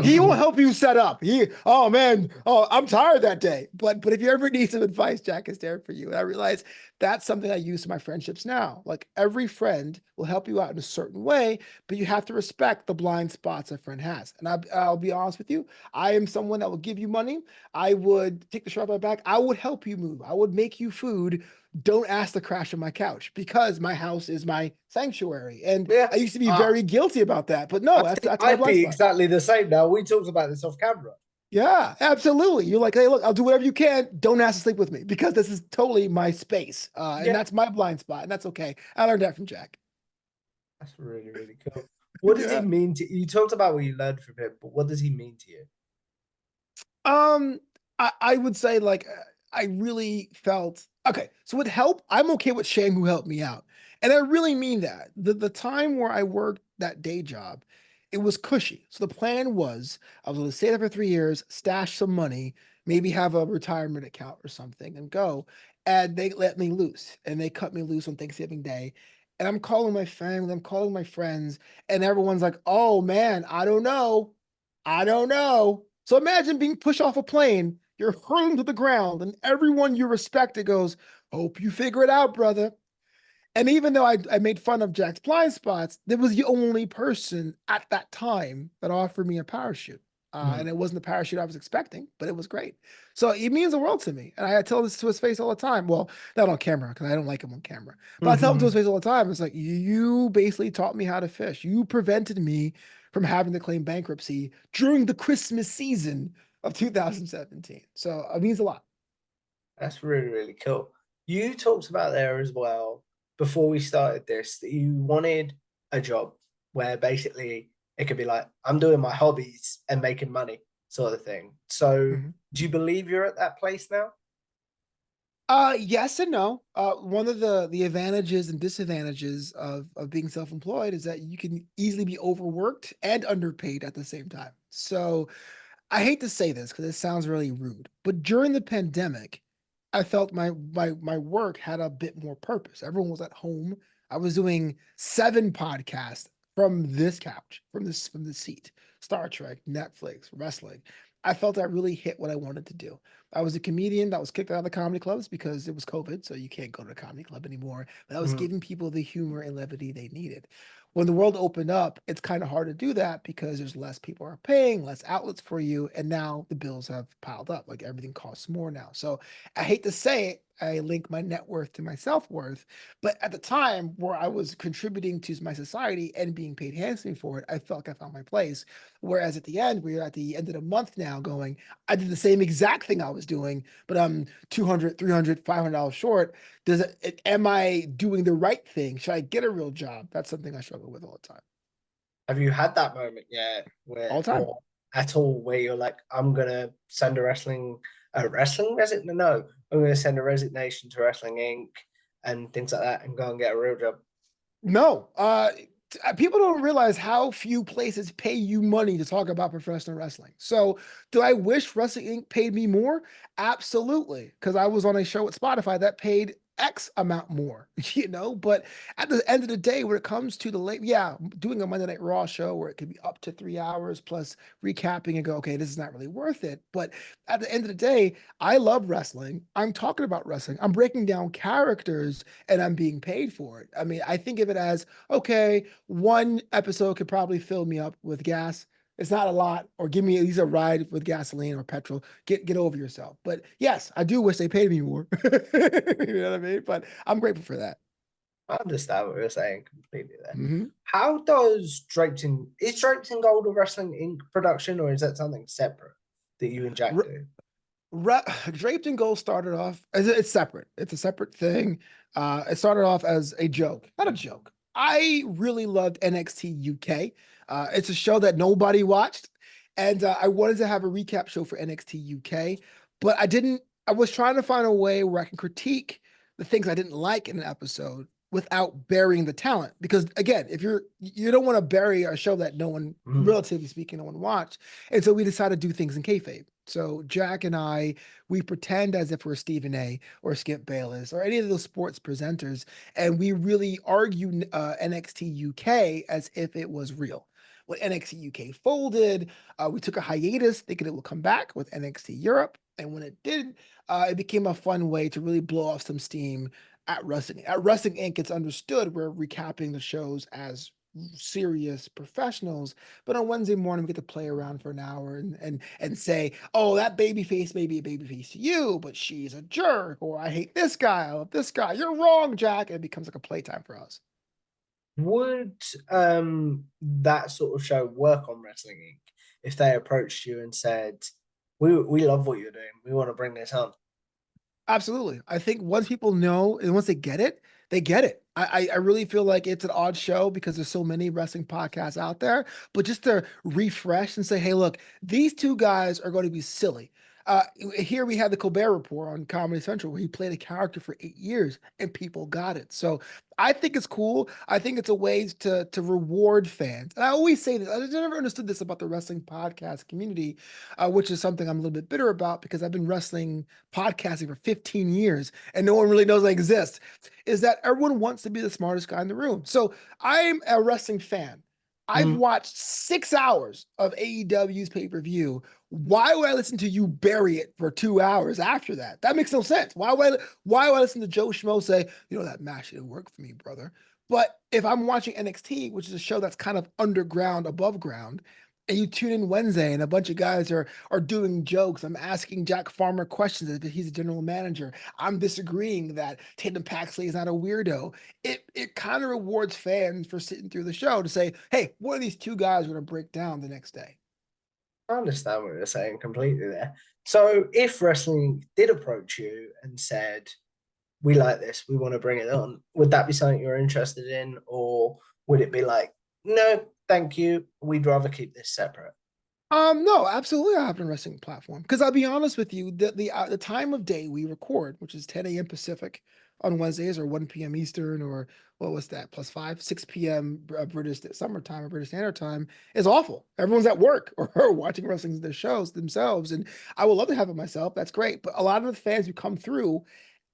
He won't help you set up. Oh man, oh, I'm tired that day. But if you ever need some advice, Jack is there for you. And I realize that's something I use in my friendships now. Like every friend will help you out in a certain way, but you have to respect the blind spots a friend has. And I'll be honest with you, I am someone that will give you money. I would take the shirt off my back. I would help you move. I would make you food. Don't ask to crash on my couch because my house is my sanctuary. And Yeah, I used to be I, very guilty about that. But I no, that's think that's my I'd blind be spot. exactly the same now. We talked about this off camera. Yeah, absolutely. You're like, hey, look, I'll do whatever you can. Don't ask to sleep with me because this is totally my space. And Yeah, that's my blind spot, and that's okay. I learned that from Jack. that's really, really cool. What does he Yeah. mean to you? Talked about what you learned from him, but what does he mean to you? Um, I would say like I really felt okay. So with help, I'm okay with sharing who helped me out, and I really mean that. The time where I worked that day job, it was cushy. So the plan was I was going to stay there for 3 years, stash some money, maybe have a retirement account or something, and go. And they let me loose, and they cut me loose on Thanksgiving Day. And I'm calling my family, I'm calling my friends, and everyone's like, "Oh man, I don't know." I don't know. So imagine being pushed off a plane, you're hurled to the ground, and everyone you respected goes, hope you figure it out, brother. And even though I made fun of Jack's blind spots, there was the only person at that time that offered me a parachute. And Hmm. it wasn't the parachute I was expecting, but it was great. So it means the world to me. And I tell this to his face all the time. Well, not on camera, because I don't like him on camera. But I tell him to his face all the time. It's like, you basically taught me how to fish. You prevented me from having to claim bankruptcy during the Christmas season of 2017. So it means a lot. That's really, really cool. You talked about there as well before we started this that you wanted a job where basically It could be like, I'm doing my hobbies and making money, sort of thing. So, Mhm. do you believe you're at that place now? Yes and no. One of the advantages and disadvantages of being self-employed is that you can easily be overworked and underpaid at the same time. So I hate to say this because it sounds really rude, but during the pandemic, I felt my work had a bit more purpose. Everyone was at home. I was doing 7 podcasts from this couch, from this seat. Star Trek, Netflix, wrestling. I felt that really hit what I wanted to do. I was a comedian that was kicked out of the comedy clubs because it was COVID, so you can't go to a comedy club anymore. But I was Mm. giving people the humor and levity they needed. When the world opened up, it's kind of hard to do that because there's less people are paying, less outlets for you, and now the bills have piled up. Like everything costs more now. So I hate to say it, I link my net worth to my self worth, but at the time where I was contributing to my society and being paid handsomely for it, I felt like I found my place. Whereas at the end, we're at the end of the month now going, I did the same exact thing I was doing, but I'm 200, 300, $500 short. Am I doing the right thing? Should I get a real job? That's something I struggle with all the time. Have you had that moment yet, All where, the time. or at all, where you're like, I'm gonna send a wrestling resign? No, I'm gonna send a resignation to Wrestling Inc. and things like that, and go and get a real job. No, people don't realize how few places pay you money to talk about professional wrestling. So, do I wish Wrestling Inc. paid me more? Absolutely, because I was on a show at Spotify that paid X amount more, But at the end of the day, when it comes to the late, yeah, doing a Monday Night Raw show where it could be up to 3 hours plus recapping and go, okay, this is not really worth it. But at the end of the day, I love wrestling. I'm talking about wrestling. I'm breaking down characters and I'm being paid for it. I mean, I think of it as okay, one episode could probably fill me up with gas. It's not a lot, or give me at least a ride with gasoline or petrol. Get over yourself. But yes, I do wish they paid me more. You know what I mean? But I'm grateful for that. I understand what you're saying completely there. Mhm. How does Draped in Gold a Wrestling Inc. production, or is that something separate that you and Jack do? Draped in Gold started off as it's separate. It's a separate thing. It started off as a joke, not a joke. I really loved NXT UK. It's a show that nobody watched, and I wanted to have a recap show for NXT UK, but I didn't. I was trying to find a way where I can critique the things I didn't like in an episode without burying the talent. Because again, if you don't want to bury a show that no one, Mm. relatively speaking, no one watched, and so we decided to do things in kayfabe. So Jack and I, we pretend as if we're Stephen A. or Skip Bayless or any of those sports presenters, and we really argue NXT UK as if it was real. When NXT UK folded, we took a hiatus thinking it would come back with NXT Europe, and when it did, it became a fun way to really blow off some steam at Wrestling. At Wrestling Inc., it's understood we're recapping the shows as serious professionals, but on Wednesday morning we get to play around for an hour and say, oh, that baby face may be a baby face to you, but she's a jerk, or I hate this guy, I love this guy. You're wrong, Jack. And it becomes like a playtime for us. Would that sort of show work on Wrestling Inc. if they approached you and said, "We love what you're doing. We want to bring this on." Absolutely. I think once people know and once they get it, they get it. I really feel like it's an odd show because there's so many wrestling podcasts out there. But just to refresh and say, hey, look, these two guys are going to be silly. Here we have the Colbert Report on Comedy Central where he played a character for 8 years and people got it. So I think it's cool. I think it's a way to reward fans. And I always say this. I never understood this about the wrestling podcast community, which is something I'm a little bit bitter about because I've been wrestling podcasting for 15 years and no one really knows I exist, is that everyone wants to be the smartest guy in the room. So I'm a wrestling fan. I've Mm. watched 6 hours of AEW's pay-per-view. Why would I listen to you bury it for 2 hours after that? That makes no sense. Why would I listen to Joe Schmo say, that match didn't work for me, brother? But if I'm watching NXT, which is a show that's kind of underground, above ground, and you tune in Wednesday and a bunch of guys are doing jokes. I'm asking Jack Farmer questions as if he's a general manager. I'm disagreeing that Tatum Paxley is not a weirdo. It kind of rewards fans for sitting through the show to say, hey, what are these two guys going to break down the next day? I understand what you're saying completely there. So, if Wrestling did approach you and said, "We like this. We want to bring it on," would that be something you're interested in, or would it be like, No, thank you. We'd rather keep this separate. No, absolutely, I have an wrestling platform. Because I'll be honest with you, the time of day we record, which is 10 a.m. Pacific on Wednesdays, or 1 p.m. Eastern, or what was that, plus five, 6 p.m. British summertime or British Standard Time, is awful. Everyone's at work or watching wrestling their shows themselves, and I would love to have it myself. That's great. But a lot of the fans who come through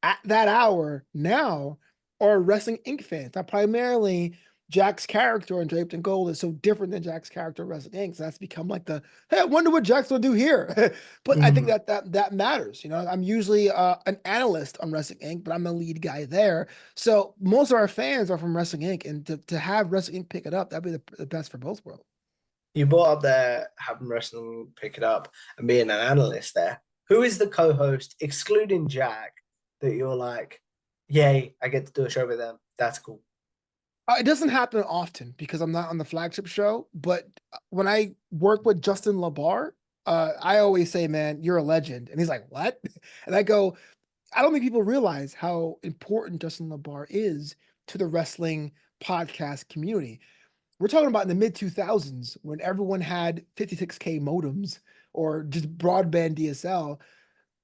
at that hour now are Wrestling Inc. fans. Now, primarily Jack's character in Draped in Gold is so different than Jack's character in Wrestling Inc. So that's become like the, hey, I wonder what Jack's gonna do here. But I think Mhm. that matters. You know, I'm usually an analyst on Wrestling Inc., but I'm the lead guy there. So most of our fans are from Wrestling Inc. And to have Wrestling Inc. pick it up, that'd be the best for both worlds. You brought up there having wrestling pick it up and being an analyst there. Who is the co-host, excluding Jack, that you're like, yay, I get to do a show with them. That's cool. It doesn't happen often because I'm not on the flagship show, but when I work with Justin LaBar, I always say, man, you're a legend. And he's like, what? And I go, I don't think people realize how important Justin LaBar is to the wrestling podcast community. We're talking about in the mid 2000s when everyone had 56K modems or just broadband DSL.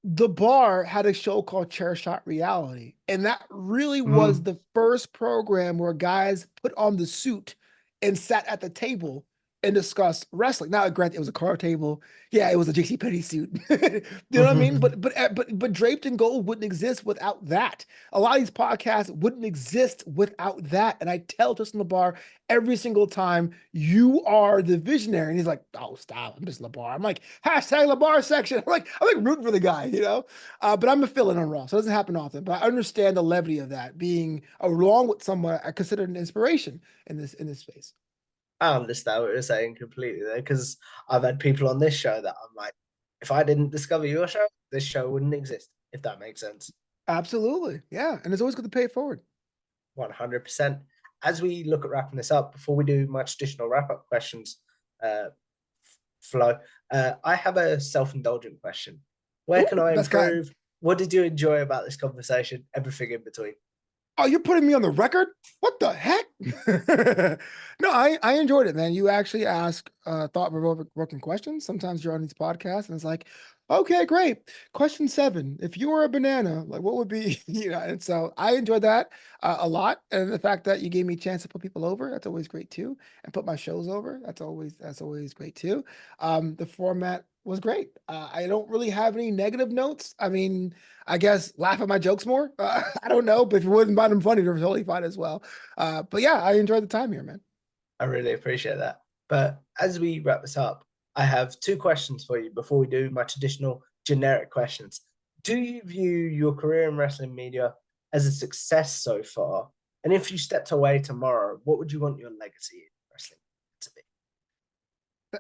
The Bar had a show called Chair Shot Reality, and that really was Mm. the first program where guys put on the suit and sat at the table and discussed wrestling. Now, granted, it was a card table. Yeah, it was a JCPenney suit. You know what I mean? But Draped in Gold wouldn't exist without that. A lot of these podcasts wouldn't exist without that. And I tell Justin LaBar every single time, you are the visionary. And he's like, oh, stop. I'm just LaBar. I'm like, hashtag LaBar section. I'm like rooting for the guy, you know? But I'm a fill-in on Raw, so it doesn't happen often. But I understand the levity of that being along with someone I consider an inspiration in this space. I understand what you're saying completely there because I've had people on this show that I'm like, if I didn't discover your show, this show wouldn't exist, if that makes sense. Absolutely. Yeah. And it's always good to pay it forward. 100%. As we look at wrapping this up, before we do much additional wrap up questions, uh, Flo, I have a self indulgent question. Where Ooh, can I best kind. improve? What did you enjoy about this conversation? Everything in between. Oh, you're putting me on the record? What the heck? No, I enjoyed it, man. You actually ask thought-provoking questions. Sometimes you're on these podcasts and it's like, okay, great. Question 7. If you were a banana, like what would be, and so I enjoyed that a lot. And the fact that you gave me a chance to put people over, that's always great too. And put my shows over, that's always great too. The format was great. I don't really have any negative notes. I mean, I guess laugh at my jokes more. I don't know, but if you wouldn't find them funny, they're totally fine as well. But yeah, I enjoyed the time here, man. I really appreciate that. But as we wrap this up, I have two questions for you before we do my traditional generic questions. Do you view your career in wrestling media as a success so far? And if you stepped away tomorrow, what would you want your legacy in wrestling to be?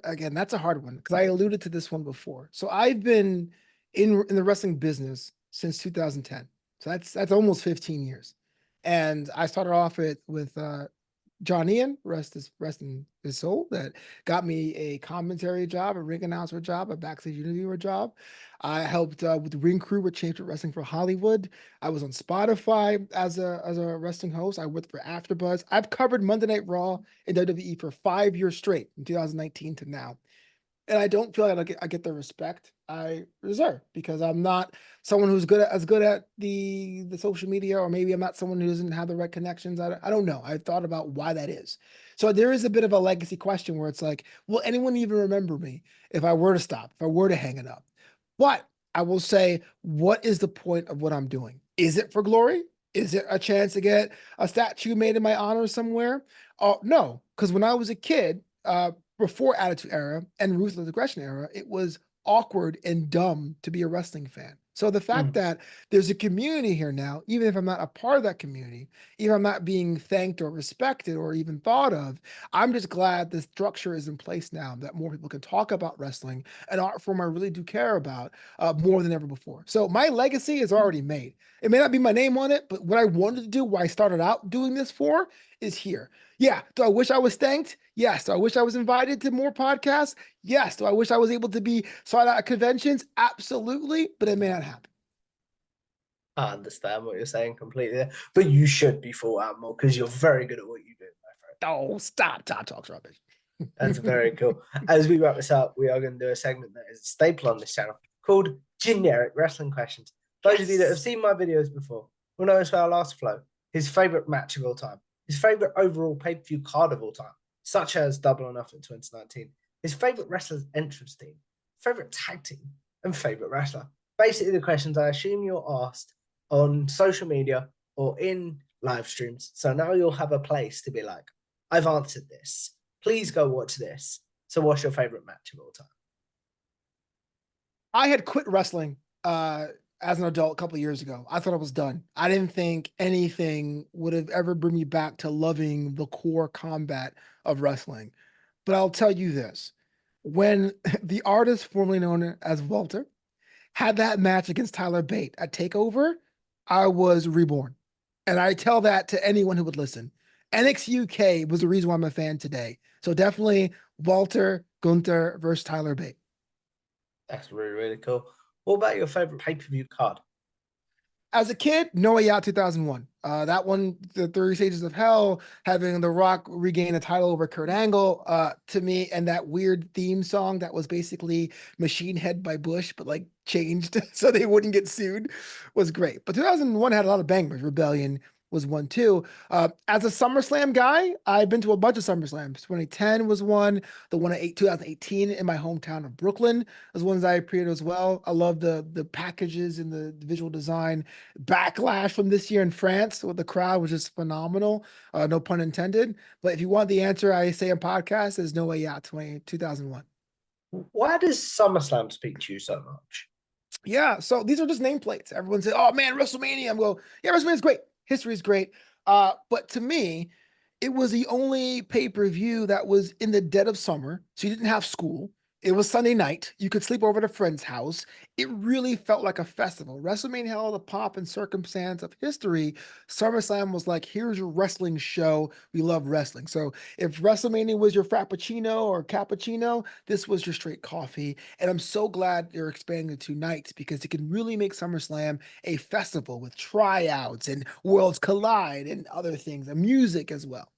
Again, that's a hard one because I alluded to this one before. So I've been in the wrestling business since 2010. So that's almost 15 years. And I started off with John Ian, rest in his soul, that got me a commentary job, a ring announcer job, a backstage interviewer job. I helped with the ring crew with Change Wrestling for Hollywood. I was on Spotify as a wrestling host. I worked for AfterBuzz. I've covered Monday Night Raw in WWE for 5 years straight, from 2019 to now. And I don't feel like I get the respect I deserve because I'm not someone who's as good at the social media, or maybe I'm not someone who doesn't have the right connections. I don't know. I've thought about why that is. So there is a bit of a legacy question where it's like, will anyone even remember me if I were to stop, if I were to hang it up? But I will say, what is the point of what I'm doing? Is it for glory? Is it a chance to get a statue made in my honor somewhere? Oh, no, because when I was a kid, before Attitude Era and Ruthless Aggression Era, it was awkward and dumb to be a wrestling fan. So the fact Mm. that there's a community here now, even if I'm not a part of that community, even if I'm not being thanked or respected or even thought of, I'm just glad the structure is in place now that more people can talk about wrestling, an art form I really do care about more than ever before. So my legacy is already made. It may not be my name on it, but what I wanted to do, what I started out doing this for, is here. Yeah. Do I wish I was thanked? Yes. Do I wish I was invited to more podcasts? Yes. Do I wish I was able to be sought out at conventions? Absolutely. But it may not happen. I understand what you're saying completely, but you should be full out more because you're very good at what you do, my friend. Oh, stop. Todd talks rubbish. That's very cool. As we wrap this up, we are going to do a segment that is a staple on this channel called Generic Wrestling Questions. Those of you that have Yes. seen my videos before will know as well last Flo, his favorite match of all time, his favorite overall pay-per-view card of all time, such as Double or Nothing 2019, his favorite wrestler's entrance team, favorite tag team, and favorite wrestler. Basically, the questions I assume you're asked on social media or in live streams. So now you'll have a place to be like, I've answered this. Please go watch this. So, what's your favorite match of all time? I had quit wrestling as an adult a couple of years ago. I thought I was done. I didn't think anything would have ever bring me back to loving the core combat of wrestling. But I'll tell you this. When the artist formerly known as Walter had that match against Tyler Bate at TakeOver, I was reborn. And I tell that to anyone who would listen. NXT UK was the reason why I'm a fan today. So definitely Walter Gunther versus Tyler Bate. That's really, really cool. What about your favorite pay per view card? As a kid, No Way Out 2001. That one, the Three Stages of Hell, having The Rock regain the title over Kurt Angle, to me, and that weird theme song that was basically Machine Head by Bush, but like changed so they wouldn't get sued, was great. But 2001 had a lot of bangers. Rebellion was one too. As a SummerSlam guy, I've been to a bunch of SummerSlams. 2010 was one. The one at 2018 in my hometown of Brooklyn was ones I appeared as well. I love the packages and the visual design. Backlash from this year in France with the crowd was just phenomenal. No pun intended. But if you want the answer, I say in podcast, there's No Way Out 2001. Why does SummerSlam speak to you so much? Yeah, so these are just nameplates. Everyone says, "Oh man, WrestleMania." I'm going, "Yeah, WrestleMania is great. History is great." But to me, it was the only pay-per-view that was in the dead of summer, so you didn't have school. It was Sunday night. You could sleep over at a friend's house. It really felt like a festival. WrestleMania had all the pomp and circumstance of history. SummerSlam was like, here's your wrestling show. We love wrestling. So if WrestleMania was your frappuccino or cappuccino, this was your straight coffee. And I'm so glad they're expanding to 2 nights because it can really make SummerSlam a festival with tryouts and Worlds Collide and other things, and music as well.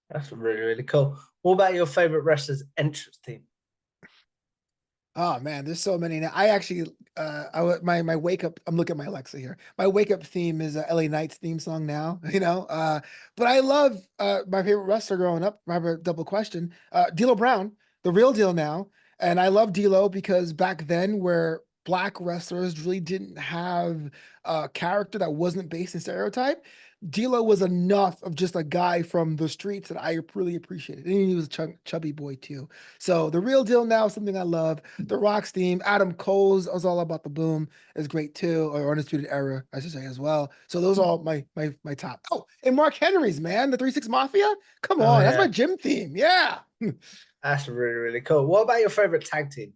That's really, really cool. What about your favorite wrestler's entrance team? Oh man, there's so many now. I actually, my wake up. I'm looking at my Alexa here. My wake up theme is LA Knight's theme song now. But I love my favorite wrestler growing up. I have a double question. D'Lo Brown, the real deal now, and I love D'Lo because back then, where black wrestlers really didn't have a character that wasn't based in stereotype, D'Lo was enough of just a guy from the streets that I really appreciated. And he was a chubby boy too. So the real deal now is something I love. The Rock's theme, Adam Cole's was all about the boom is great too, or Undisputed Era, I should say as well. So those are all my top. Oh, and Mark Henry's man, the 3-6 Mafia. Come Oh on, that's my yeah, gym theme. Yeah. that's really, really cool. What about your favorite tag team?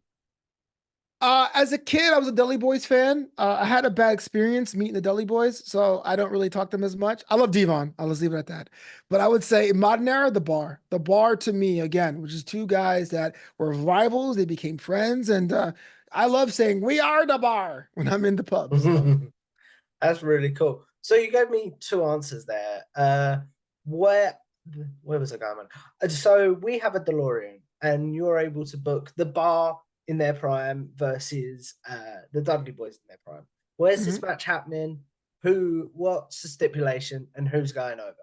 As a kid, I was a Dudley Boys fan. I had a bad experience meeting the Dudley Boys, so I don't really talk to them as much. I love Devon. I'll just leave it at that. But I would say in modern era, the bar. The bar to me, again, which is two guys that were rivals. They became friends. And I love saying, we are the bar when I'm in the pub. So That's really cool. So you gave me two answers there. Where where was I going? So we have a DeLorean, and you're able to book the bar in their prime versus the Dudley Boys in their prime. Where's this mhm. match happening? Who? What's the stipulation? And who's going over?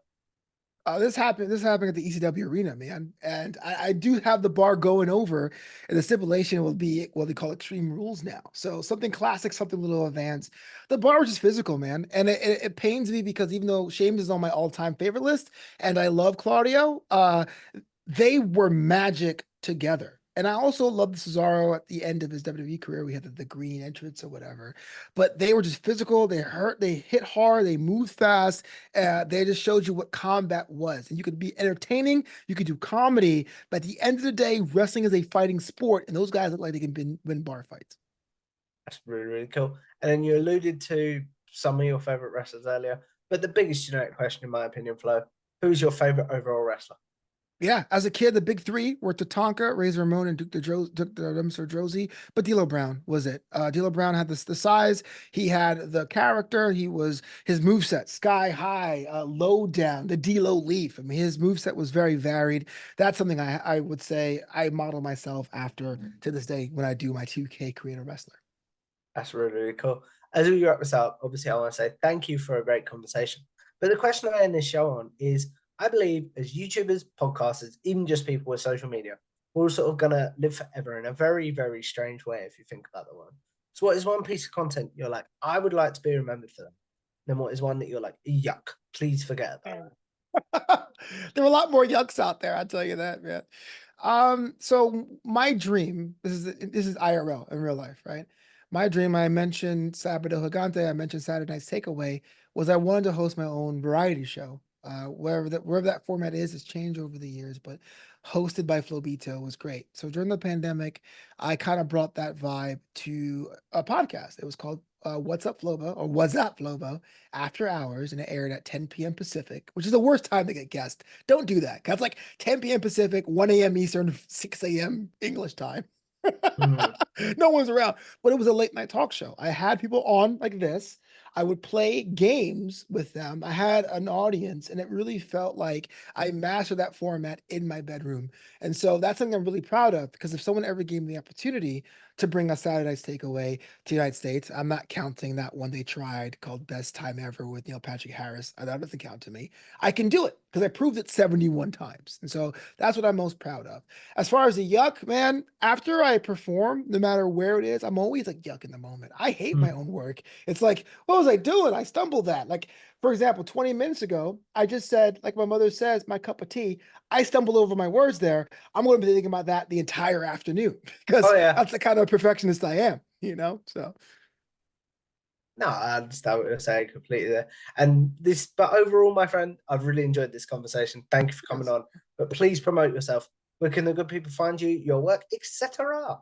This happened. This happened at the ECW arena, man. And I do have the bar going over, and the stipulation will be what they call Extreme Rules now. So something classic, something a little advanced. The bar was just physical, man, and it pains me because even though Sheamus is on my all-time favorite list, and I love Claudio, they were magic together. And I also love the Cesaro at the end of his WWE career. We had the green entrance or whatever, but they were just physical. They hurt, they hit hard, they moved fast. They just showed you what combat was. And you could be entertaining, you could do comedy, but at the end of the day, wrestling is a fighting sport, and those guys look like they can win bar fights. That's really, really cool. And then you alluded to some of your favorite wrestlers earlier, but the biggest generic question, in my opinion, Flo, who's your favorite overall wrestler? Yeah, as a kid, the big three were Tatanka, Razor Ramon, and Duke the Dumpster Drozy. But D'Lo Brown was it. D'Lo Brown had the size. He had the character. He was his moveset, sky high, low down, the D'Lo leaf. I mean, his moveset was very varied. That's something I would say I model myself after to this day when I do my 2K creator wrestler. That's really, really cool. As we wrap this up, obviously, I want to say thank you for a great conversation. But the question I end this show on is I believe as YouTubers, podcasters, even just people with social media, we're all sort of going to live forever in a very, very strange way if you think about the one. So, what is one piece of content you're like, I would like to be remembered for them? Then, what is one that you're like, yuck, please forget about? There are a lot more yucks out there, I'll tell you that, man. So my dream, this is IRL in real life, right? My dream, I mentioned Sabado Gigante, I mentioned Saturday Night's Takeaway, was I wanted to host my own variety show. Wherever that format is, it's changed over the years, but hosted by Flobito was great. So during the pandemic, I kind of brought that vibe to a podcast. It was called What's Up Flobo or What's Up Flobo after hours, and it aired at 10 p.m. Pacific, which is the worst time to get guests. Don't do that. That's like 10 p.m. Pacific, 1 a.m. Eastern, 6 a.m. English time. Mm. No one's around, but it was a late night talk show. I had people on like this. I would play games with them. I had an audience, and it really felt like I mastered that format in my bedroom. And so that's something I'm really proud of because if someone ever gave me the opportunity to bring a Saturday's Takeaway to the United States, I'm not counting that one they tried called Best Time Ever with Neil Patrick Harris. That doesn't count to me. I can do it because I proved it 71 times. And so that's what I'm most proud of. As far as the yuck, man, after I perform, no matter where it is, I'm always like yuck in the moment. I hate my Mm. own work. It's like, what was I doing? I stumbled at. Like, for example, 20 minutes ago, I just said, like my mother says, my cup of tea. I stumbled over my words there. I'm going to be thinking about that the entire afternoon because Oh, yeah. that's the kind of perfectionist I am, you know? So, No, I understand what you're saying completely there. And this, but overall, my friend, I've really enjoyed this conversation. Thank you for coming yes. on. But please promote yourself. Where can the good people find you, your work, etc.?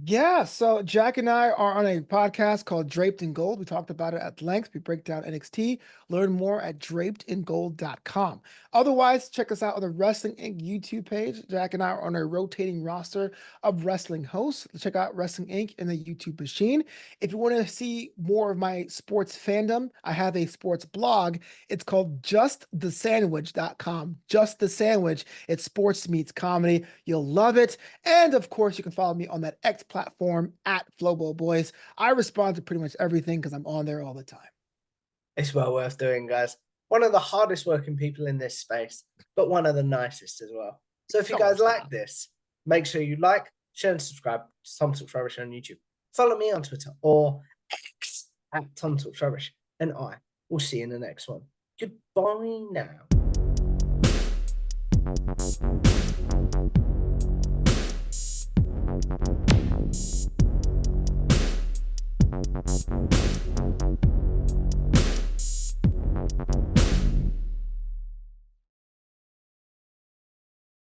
Yeah, so Jack and I are on a podcast called Draped in Gold. We talked about it at length. We break down NXT. Learn more at drapedingold.com. Otherwise, check us out on the Wrestling Inc. YouTube page. Jack and I are on a rotating roster of wrestling hosts. Check out Wrestling Inc. in the YouTube machine. If you want to see more of my sports fandom, I have a sports blog. It's called justthesandwich.com. Just the Sandwich. It's sports meets comedy. You'll love it. And of course, you can follow me on that X platform at FLOBO Boys. I respond to pretty much everything because I'm on there all the time. It's well worth doing, guys. One of the hardest working people in this space, but one of the nicest as well. So if you Oh, guys like stop. this, make sure you like, share, and subscribe to Tom Talks Rubbish on YouTube. Follow me on Twitter or X at Tom Talks Rubbish, and I will see you in the next one. Goodbye now.